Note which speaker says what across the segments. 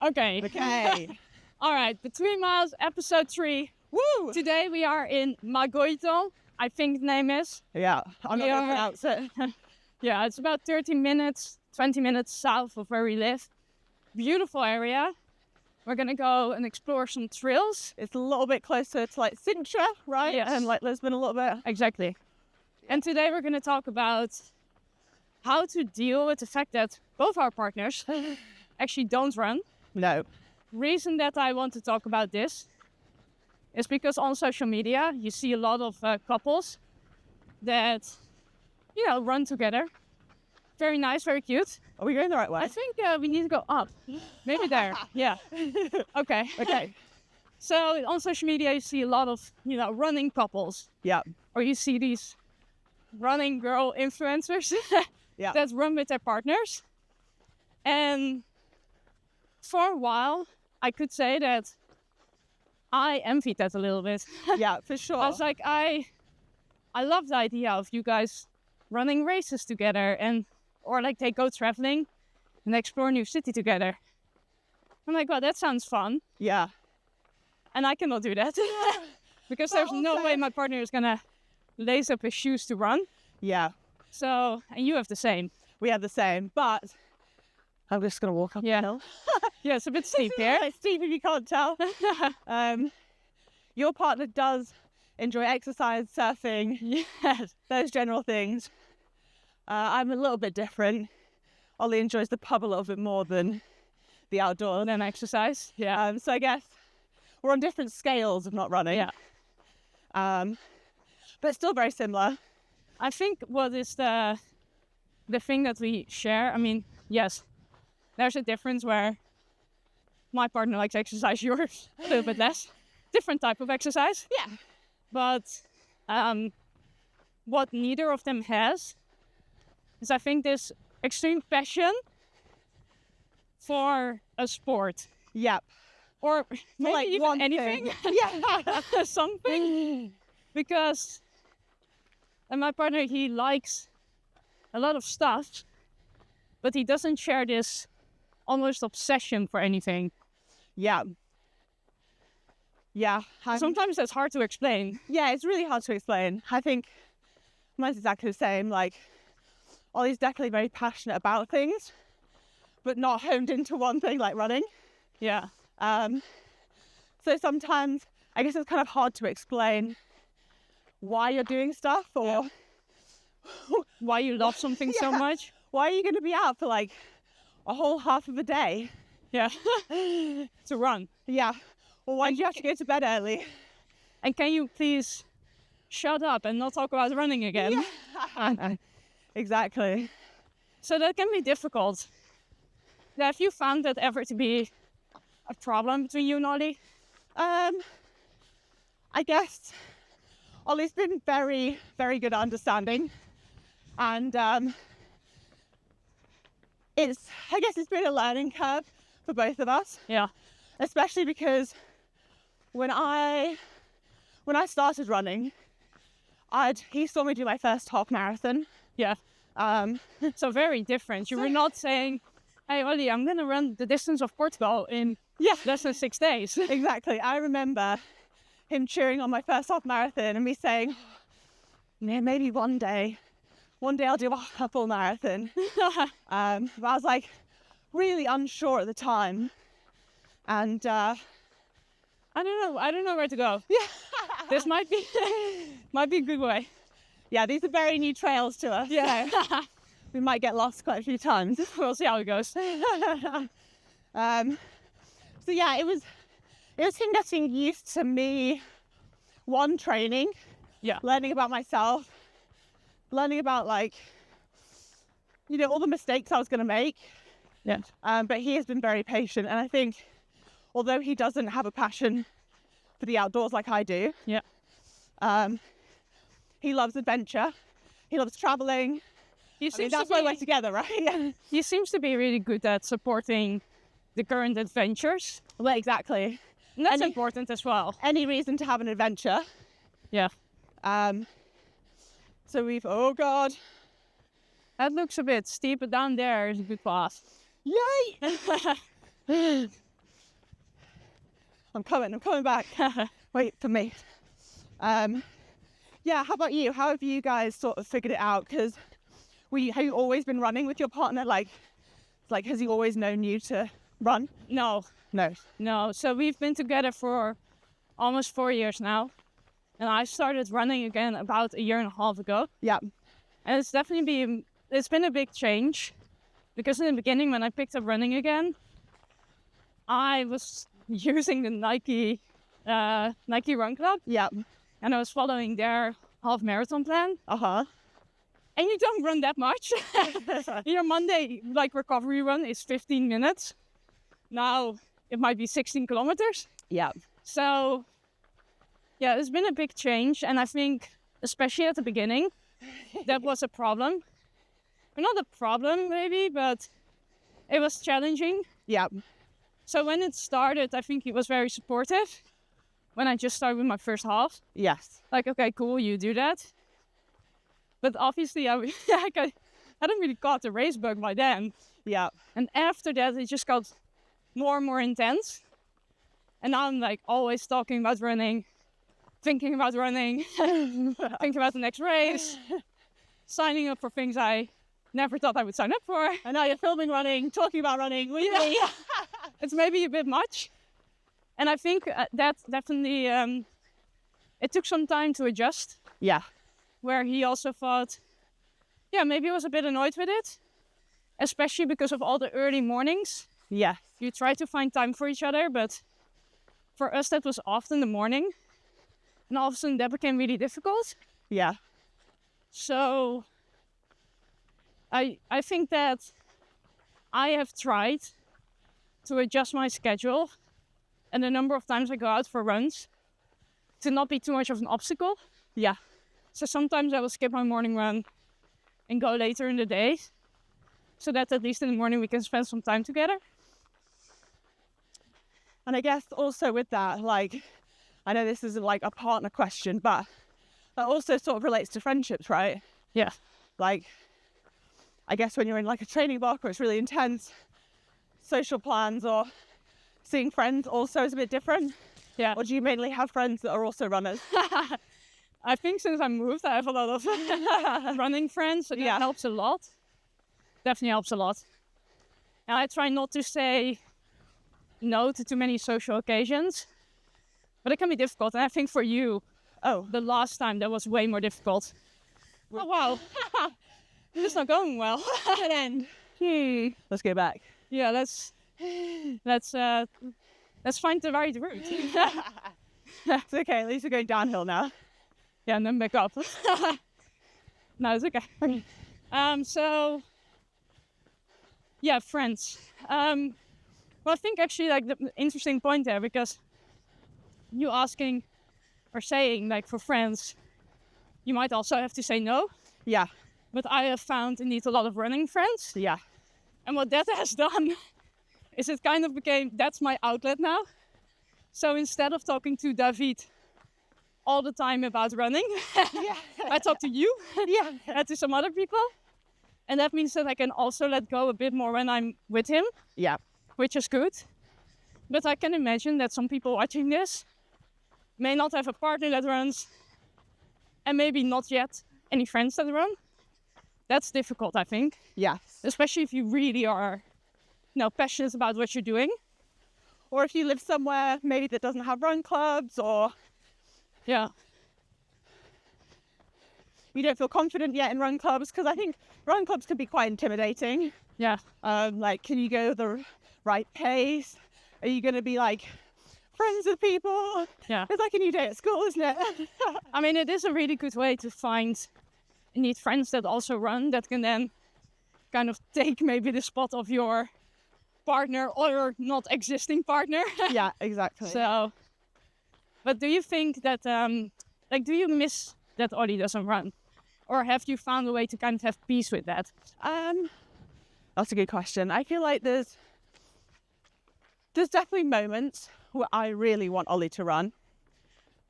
Speaker 1: Okay.
Speaker 2: Okay.
Speaker 1: All right. The 3 miles, episode 3.
Speaker 2: Woo!
Speaker 1: Today we are in Magoito, I think the name is.
Speaker 2: Yeah, I'm not going to pronounce it.
Speaker 1: Yeah, it's about 30 minutes, 20 minutes south of where we live. Beautiful area. We're going to go and explore some trails.
Speaker 2: It's a little bit closer to like Sintra, right?
Speaker 1: Yes.
Speaker 2: And like Lisbon a little bit.
Speaker 1: Exactly. And today we're going to talk about how to deal with the fact that both our partners actually don't run.
Speaker 2: No.
Speaker 1: Reason that I want to talk about this is because on social media you see a lot of couples that, run together. Very nice, very cute.
Speaker 2: Are we going the right way?
Speaker 1: I think we need to go up. Maybe there. Yeah. Okay.
Speaker 2: Okay.
Speaker 1: So on social media you see a lot of, running couples.
Speaker 2: Yeah.
Speaker 1: Or you see these running girl influencers
Speaker 2: Yeah.
Speaker 1: that run with their partners. And for a while, I could say that I envied that a little bit.
Speaker 2: Yeah, for sure.
Speaker 1: I was like, I love the idea of you guys running races together, or like they go traveling and explore a new city together. I'm like, wow, that sounds fun.
Speaker 2: Yeah.
Speaker 1: And I cannot do that because there's no way my partner is gonna lace up his shoes to run.
Speaker 2: Yeah.
Speaker 1: So, and you have the same.
Speaker 2: We have the same, but I'm just going to walk up the hill.
Speaker 1: Yeah, it's a bit steep here.
Speaker 2: It's steep if you can't tell. Your partner does enjoy exercise, surfing,
Speaker 1: Yes.
Speaker 2: those general things. I'm a little bit different. Ollie enjoys the pub a little bit more than the outdoors.
Speaker 1: Then exercise. Yeah.
Speaker 2: So I guess we're on different scales of not running.
Speaker 1: Yeah.
Speaker 2: But still very similar.
Speaker 1: I think what is the thing that we share, I mean, yes, there's a difference where my partner likes exercise, yours a little bit less. Different type of exercise.
Speaker 2: Yeah.
Speaker 1: But what neither of them has is, I think, this extreme passion for a sport.
Speaker 2: Yep.
Speaker 1: Or maybe
Speaker 2: like
Speaker 1: even
Speaker 2: one
Speaker 1: anything.
Speaker 2: thing. Yeah.
Speaker 1: Something. Because my partner, he likes a lot of stuff, but he doesn't share this almost obsession for anything.
Speaker 2: Yeah. Yeah.
Speaker 1: Sometimes that's hard to explain.
Speaker 2: Yeah, it's really hard to explain. I think mine's exactly the same. Like, Ollie's definitely very passionate about things, but not honed into one thing like running.
Speaker 1: Yeah.
Speaker 2: So sometimes I guess it's kind of hard to explain why you're doing stuff or
Speaker 1: Why you love something so much.
Speaker 2: why are you going to be out for like a whole half of a day?
Speaker 1: Yeah. To run.
Speaker 2: Yeah. Or why do you have to go to bed early?
Speaker 1: And can you please shut up and not talk about running again?
Speaker 2: Yeah. Exactly.
Speaker 1: So that can be difficult. Have you found that ever to be a problem between you and Ollie?
Speaker 2: I guess Ollie's been very, very good at understanding. And it's been a learning curve for both of us.
Speaker 1: Yeah.
Speaker 2: Especially because when I started running, he saw me do my first half marathon.
Speaker 1: Yeah. So very different. You were not saying, hey, Ollie, I'm going to run the distance of Portugal in less than 6 days.
Speaker 2: Exactly. I remember him cheering on my first half marathon and me saying, yeah, maybe one day I'll do a full marathon. But I was like really unsure at the time. And
Speaker 1: I don't know where to go.
Speaker 2: Yeah.
Speaker 1: This might be a good way.
Speaker 2: Yeah, these are very new trails to us.
Speaker 1: Yeah.
Speaker 2: So we might get lost quite a few times.
Speaker 1: We'll see how it goes.
Speaker 2: So yeah, it was him getting used to me, training, learning about myself, learning about all the mistakes I was going to make.
Speaker 1: Yeah.
Speaker 2: But he has been very patient, and I think although he doesn't have a passion for the outdoors like I do, he loves adventure. He loves traveling. That's why we're together, right?
Speaker 1: He seems to be really good at supporting the current adventures.
Speaker 2: Well, exactly.
Speaker 1: And that's important as well.
Speaker 2: Any reason to have an adventure.
Speaker 1: Yeah.
Speaker 2: So oh God.
Speaker 1: That looks a bit steep, but down there is a good path.
Speaker 2: Yay! I'm coming back. Wait for me. Yeah, how about you? How have you guys sort of figured it out? Because have you always been running with your partner? Like has he always known you to run?
Speaker 1: No. So we've been together for almost 4 years now. And I started running again about a year and a half ago.
Speaker 2: Yeah.
Speaker 1: And it's definitely been a big change. Because in the beginning, when I picked up running again, I was using the Nike Run Club.
Speaker 2: Yeah.
Speaker 1: And I was following their half marathon plan.
Speaker 2: Uh-huh.
Speaker 1: And you don't run that much. Your Monday recovery run is 15 minutes. Now it might be 16 kilometers.
Speaker 2: Yeah.
Speaker 1: So yeah, it's been a big change. And I think, especially at the beginning, that was a problem. Not a problem maybe, but it was challenging.
Speaker 2: Yeah.
Speaker 1: So when it started, I think he was very supportive. When I just started with my first half.
Speaker 2: Yes.
Speaker 1: Like, okay, cool, you do that. But obviously, I hadn't really caught the race bug by then.
Speaker 2: Yeah.
Speaker 1: And after that, it just got more and more intense. And now I'm like always talking about running, thinking about running, thinking about the next race, signing up for things I never thought I would sign up for.
Speaker 2: And now you're filming running, talking about running with me.
Speaker 1: It's maybe a bit much. And I think that definitely, it took some time to adjust.
Speaker 2: Yeah.
Speaker 1: Where he also thought, yeah, maybe he was a bit annoyed with it. Especially because of all the early mornings.
Speaker 2: Yeah.
Speaker 1: You try to find time for each other, but for us that was often the morning. And all of a sudden that became really difficult.
Speaker 2: Yeah.
Speaker 1: So I think that I have tried to adjust my schedule and the number of times I go out for runs to not be too much of an obstacle.
Speaker 2: Yeah.
Speaker 1: So sometimes I will skip my morning run and go later in the day so that at least in the morning we can spend some time together.
Speaker 2: And I guess also with that, I know this isn't a partner question, but that also sort of relates to friendships, right?
Speaker 1: Yeah.
Speaker 2: I guess when you're in a training block or it's really intense, social plans or seeing friends also is a bit different.
Speaker 1: Yeah.
Speaker 2: Or do you mainly have friends that are also runners?
Speaker 1: I think since I moved, I have a lot of running friends, so that helps a lot. Definitely helps a lot. And I try not to say no to too many social occasions, but it can be difficult. And I think for you, the last time that was way more difficult. Oh wow, this is not going well.
Speaker 2: Good end. Let's go back.
Speaker 1: Yeah, let's find the right route.
Speaker 2: It's okay. At least we're going downhill now.
Speaker 1: Yeah, and then back up. No, it's okay. So yeah, friends. Well, I think actually the interesting point there, because you asking or saying for friends, you might also have to say no.
Speaker 2: Yeah.
Speaker 1: But I have found indeed a lot of running friends.
Speaker 2: Yeah.
Speaker 1: And what that has done is it kind of became, that's my outlet now. So instead of talking to David all the time about running, I talk to you and to some other people. And that means that I can also let go a bit more when I'm with him.
Speaker 2: Yeah.
Speaker 1: Which is good. But I can imagine that some people watching this may not have a partner that runs and maybe not yet any friends that run. That's difficult, I think.
Speaker 2: Yes.
Speaker 1: Especially if you really are, passionate about what you're doing.
Speaker 2: Or if you live somewhere maybe that doesn't have run clubs, or you don't feel confident yet in run clubs, because I think run clubs can be quite intimidating.
Speaker 1: Yeah.
Speaker 2: Can you go the right pace? Are you going to be friends with people?
Speaker 1: Yeah.
Speaker 2: It's like a new day at school, isn't it?
Speaker 1: I mean, it is a really good way to find indeed friends that also run, that can then kind of take maybe the spot of your partner or your not existing partner.
Speaker 2: Yeah, exactly.
Speaker 1: So, but do you think that, do you miss that Ollie doesn't run? Or have you found a way to kind of have peace with that?
Speaker 2: That's a good question. I feel like there's definitely moments where I really want Ollie to run.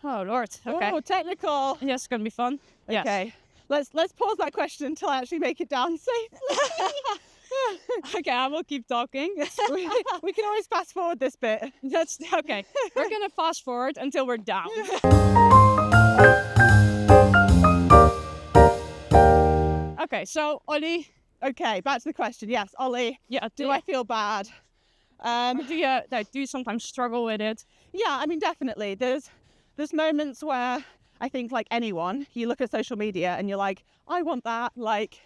Speaker 1: Oh Lord. Okay.
Speaker 2: Oh, technical.
Speaker 1: Yes, it's gonna be fun.
Speaker 2: Okay. Yes. Let's pause that question until I actually make it down safely.
Speaker 1: Okay, I will keep talking.
Speaker 2: We can always fast forward this bit.
Speaker 1: That's okay. We're gonna fast forward until we're down. Okay, so Ollie.
Speaker 2: Okay, back to the question. Yes, Ollie.
Speaker 1: Yeah.
Speaker 2: Do I feel bad?
Speaker 1: Do you sometimes struggle with it?
Speaker 2: Yeah, I mean, definitely. There's moments where I think, like anyone, you look at social media and you're like, I want that. Like,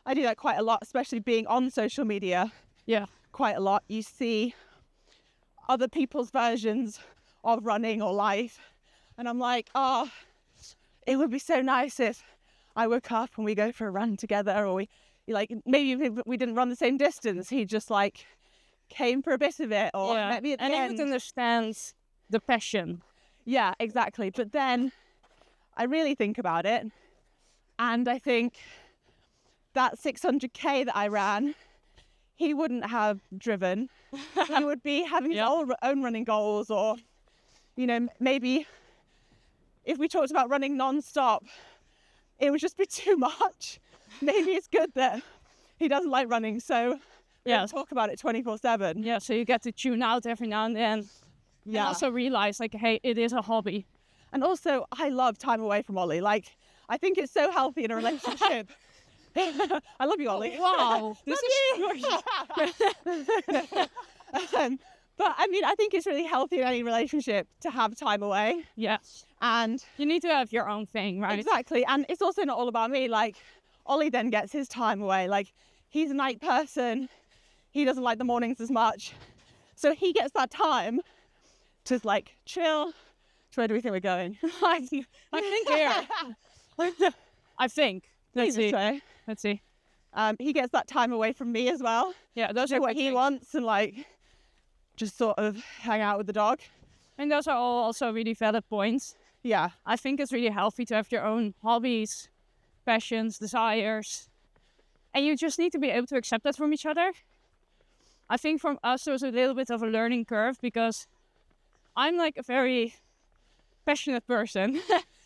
Speaker 2: I do that quite a lot, especially being on social media.
Speaker 1: Yeah.
Speaker 2: Quite a lot. You see other people's versions of running or life, and I'm like, oh, it would be so nice if I woke up and we go for a run together, or we maybe if we didn't run the same distance, he just like came for a bit of it, or maybe at the
Speaker 1: end.
Speaker 2: end.
Speaker 1: He would understand the passion.
Speaker 2: Yeah, exactly. But then I really think about it, and I think that 600k that I ran, he wouldn't have driven. He would be having his own running goals, or, you know, maybe if we talked about running non-stop, it would just be too much. Maybe it's good that he doesn't like running, so we don't talk about it 24/7.
Speaker 1: Yeah, so you get to tune out every now and then. Yeah. And also realize, like, hey, it is a hobby.
Speaker 2: And also, I love time away from Ollie. Like, I think it's so healthy in a relationship. I love you, Ollie.
Speaker 1: Wow. This
Speaker 2: But I mean, I think it's really healthy in any relationship to have time away.
Speaker 1: Yes.
Speaker 2: And
Speaker 1: you need to have your own thing, right?
Speaker 2: Exactly. And it's also not all about me. Like, Ollie then gets his time away. Like, he's a night person. He doesn't like the mornings as much. So he gets that time to, like, chill. So where do we think we're going?
Speaker 1: I think here. I think. Let's see. Let's see.
Speaker 2: He gets that time away from me as well.
Speaker 1: Yeah, those are
Speaker 2: what he wants, and like just sort of hang out with the dog.
Speaker 1: And those are all also really valid points.
Speaker 2: Yeah.
Speaker 1: I think it's really healthy to have your own hobbies, passions, desires. And you just need to be able to accept that from each other. I think from us there was a little bit of a learning curve, because I'm like a very passionate person.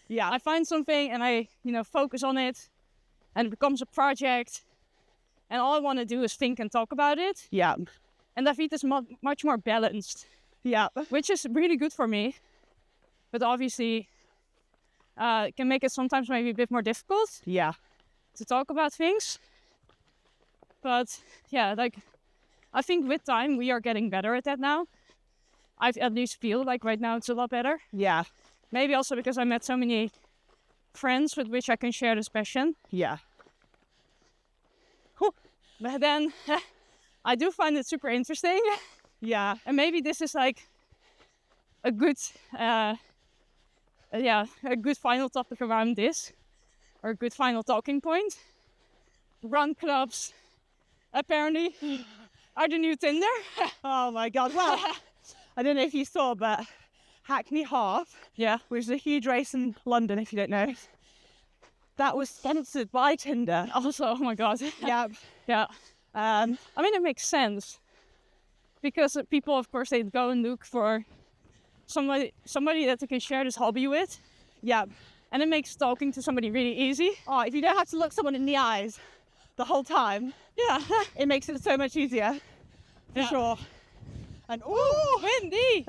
Speaker 2: Yeah.
Speaker 1: I find something and I, focus on it, and it becomes a project. And all I want to do is think and talk about it.
Speaker 2: Yeah.
Speaker 1: And David is much more balanced.
Speaker 2: Yeah.
Speaker 1: Which is really good for me. But obviously, it can make it sometimes maybe a bit more difficult.
Speaker 2: Yeah.
Speaker 1: To talk about things. But yeah, like, I think with time we are getting better at that now. I at least feel like right now it's a lot better.
Speaker 2: Yeah.
Speaker 1: Maybe also because I met so many friends with which I can share this passion.
Speaker 2: Yeah.
Speaker 1: But then I do find it super interesting.
Speaker 2: Yeah.
Speaker 1: And maybe this is like a good final topic around this, or a good final talking point. Run clubs apparently are the new Tinder.
Speaker 2: Oh my god. Well, I don't know if you saw, but Hackney Half, which is a huge race in London, if you don't know, that was censored by Tinder.
Speaker 1: Also, oh my god.
Speaker 2: Yeah.
Speaker 1: Yeah. I mean, it makes sense, because people, of course, they go and look for somebody that they can share this hobby with.
Speaker 2: Yeah.
Speaker 1: And it makes talking to somebody really easy.
Speaker 2: Oh, if you don't have to look someone in the eyes the whole time, it makes it so much easier. For sure. And ooh,
Speaker 1: windy.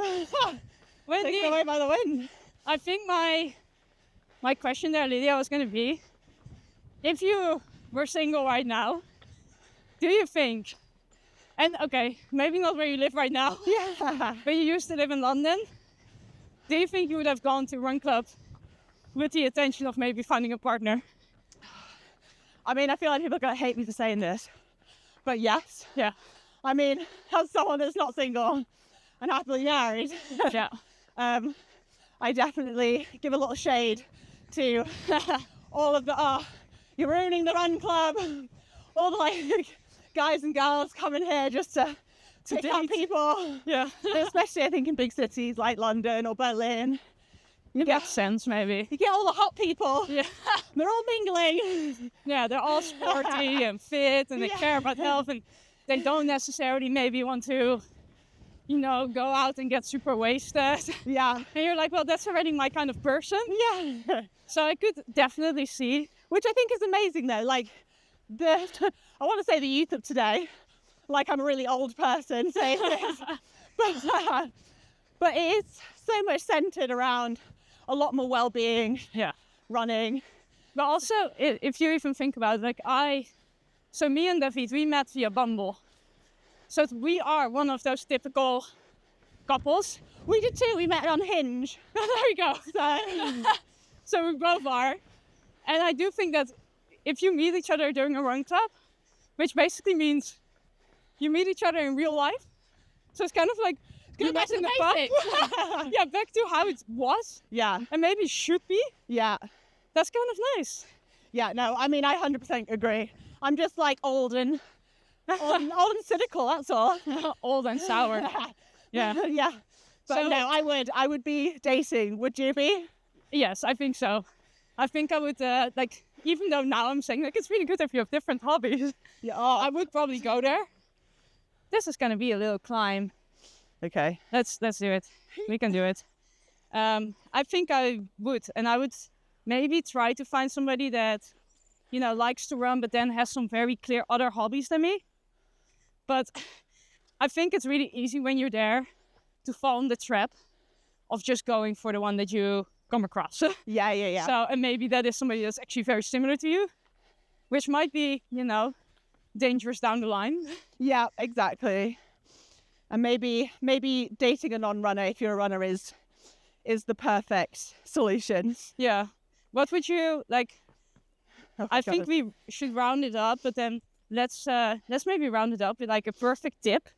Speaker 1: Windy.
Speaker 2: Taken away by the wind.
Speaker 1: I think my question there, Lydia, was going to be, if you were single right now, do you think, and okay, maybe not where you live right now, but you used to live in London, do you think you would have gone to run club with the intention of maybe finding a partner?
Speaker 2: I mean, I feel like people are going to hate me for saying this, but yes.
Speaker 1: Yeah.
Speaker 2: I mean, as someone that's not single and happily married, I definitely give a little shade to all of the, you're ruining the run club, all the like guys and girls coming here just to pick up people.
Speaker 1: Yeah.
Speaker 2: Especially I think in big cities like London or Berlin.
Speaker 1: You get sense, maybe.
Speaker 2: You get all the hot people.
Speaker 1: Yeah.
Speaker 2: They're all mingling.
Speaker 1: Yeah, they're all sporty and fit, and they care about health, and they don't necessarily maybe want to, go out and get super wasted. Yeah. And you're like, well, that's already my kind of person.
Speaker 2: Yeah.
Speaker 1: So I could definitely see.
Speaker 2: Which I think is amazing though. Like, I want to say the youth of today like I'm a really old person saying this. But it is so much centered around a lot more well-being,
Speaker 1: Yeah.
Speaker 2: running.
Speaker 1: But also, if you even think about it, like so me and David, we met via Bumble. So we are one of those typical couples.
Speaker 2: We did too. We met on Hinge.
Speaker 1: There you go.
Speaker 2: So,
Speaker 1: So we both are. And I do think that if you meet each other during a run club, which basically means you meet each other in real life. So it's kind of like you met in the pub. Yeah, back to how it was
Speaker 2: yeah,
Speaker 1: and maybe should be.
Speaker 2: yeah,
Speaker 1: That's kind of nice.
Speaker 2: yeah. No, I mean, I 100% agree. I'm just like old and cynical. That's all.
Speaker 1: Old and sour. Yeah.
Speaker 2: Yeah. But
Speaker 1: So-
Speaker 2: no, I would be dating. Would you be?
Speaker 1: Yes, I think so. I think I would, like, even though now I'm saying, like, it's really good if you have different hobbies,
Speaker 2: Yeah.
Speaker 1: I would probably go there. This is going to be a little climb.
Speaker 2: Okay.
Speaker 1: Let's do it. We can do it. I think I would. And I would maybe try to find somebody that, you know, likes to run, but then has some very clear other hobbies than me. But I think it's really easy when you're there to fall in the trap of just going for the one that you come across.
Speaker 2: Yeah, yeah, yeah.
Speaker 1: So, and maybe that is somebody that's actually very similar to you, which might be, you know, dangerous down the line.
Speaker 2: Yeah, exactly. And maybe dating a non-runner if you're a runner is the perfect solution.
Speaker 1: Yeah. What would you like?
Speaker 2: Oh,
Speaker 1: I
Speaker 2: God.
Speaker 1: think we should round it up, but then let's maybe round it up with like a perfect tip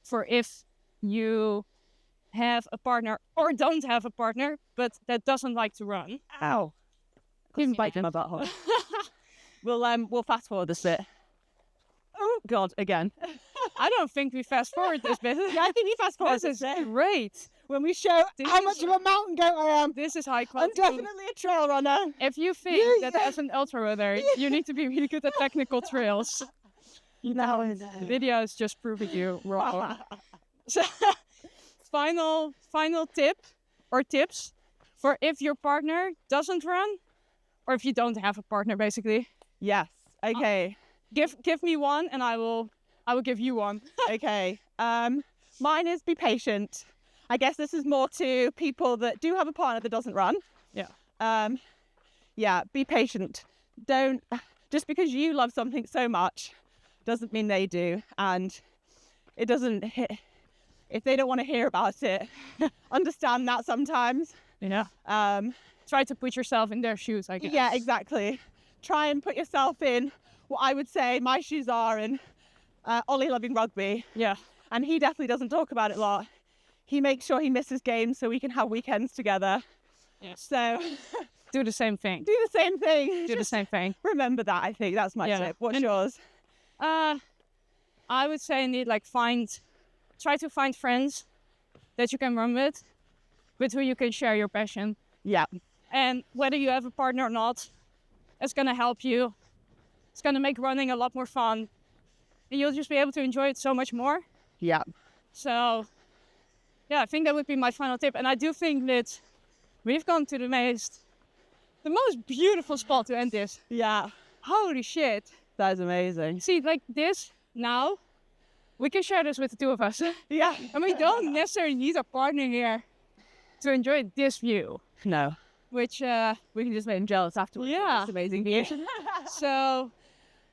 Speaker 1: for if you have a partner or don't have a partner, but that doesn't like to run.
Speaker 2: Ow.
Speaker 1: Give me
Speaker 2: Spiked in my butthole. We'll fast forward this bit. Oh God, again.
Speaker 1: I don't think we fast forward this bit.
Speaker 2: Yeah, I think we fast forward
Speaker 1: This
Speaker 2: this
Speaker 1: is
Speaker 2: bit.
Speaker 1: great.
Speaker 2: When we show
Speaker 1: This
Speaker 2: how
Speaker 1: is-
Speaker 2: much of a mountain goat I am.
Speaker 1: This is high
Speaker 2: I'm
Speaker 1: quality.
Speaker 2: definitely a trail runner.
Speaker 1: If you think that as an ultra runner, you need to be really good at technical trails,
Speaker 2: No,
Speaker 1: Lydia is just proving you wrong. So, final tip or tips for if your partner doesn't run, or if you don't have a partner, basically.
Speaker 2: Yes. Okay.
Speaker 1: Give me one, and I will give you one.
Speaker 2: Okay. Mine is be patient. I guess this is more to people that do have a partner that doesn't run.
Speaker 1: Yeah.
Speaker 2: Yeah, be patient. Don't just because you love something so much doesn't mean they do, and it doesn't hit if they don't want to hear about it. Understand that sometimes.
Speaker 1: Yeah. Try to put yourself in their shoes, I guess.
Speaker 2: Yeah, exactly. Try and put yourself in what I would say my shoes are in Ollie loving rugby.
Speaker 1: Yeah.
Speaker 2: And he definitely doesn't talk about it a lot. He makes sure he misses games so we can have weekends together.
Speaker 1: Yes.
Speaker 2: So
Speaker 1: Do the same thing.
Speaker 2: do the same thing.
Speaker 1: Do the same thing.
Speaker 2: Remember that, I think. That's my
Speaker 1: Yeah.
Speaker 2: tip. What's
Speaker 1: And-
Speaker 2: yours?
Speaker 1: I would say indeed, like, try to find friends that you can run with who you can share your passion.
Speaker 2: Yeah.
Speaker 1: And whether you have a partner or not, it's gonna help you. It's gonna make running a lot more fun, and you'll just be able to enjoy it so much more.
Speaker 2: Yeah.
Speaker 1: So, yeah, I think that would be my final tip. And I do think that we've gone to the most beautiful spot to end this.
Speaker 2: Yeah.
Speaker 1: Holy shit!
Speaker 2: That is amazing.
Speaker 1: See, like this now, we can share this with the two of us,
Speaker 2: Yeah.
Speaker 1: and we don't necessarily need a partner here to enjoy this view.
Speaker 2: No.
Speaker 1: Which,
Speaker 2: We can just make him jealous afterwards.
Speaker 1: Yeah.
Speaker 2: It's amazing view.
Speaker 1: so,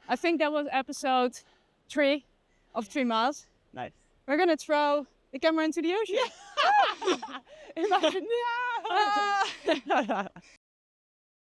Speaker 1: I think that was episode 3 of 3 Miles.
Speaker 2: Nice.
Speaker 1: We're gonna throw the camera into the ocean.
Speaker 2: Imagine.
Speaker 1: Ah!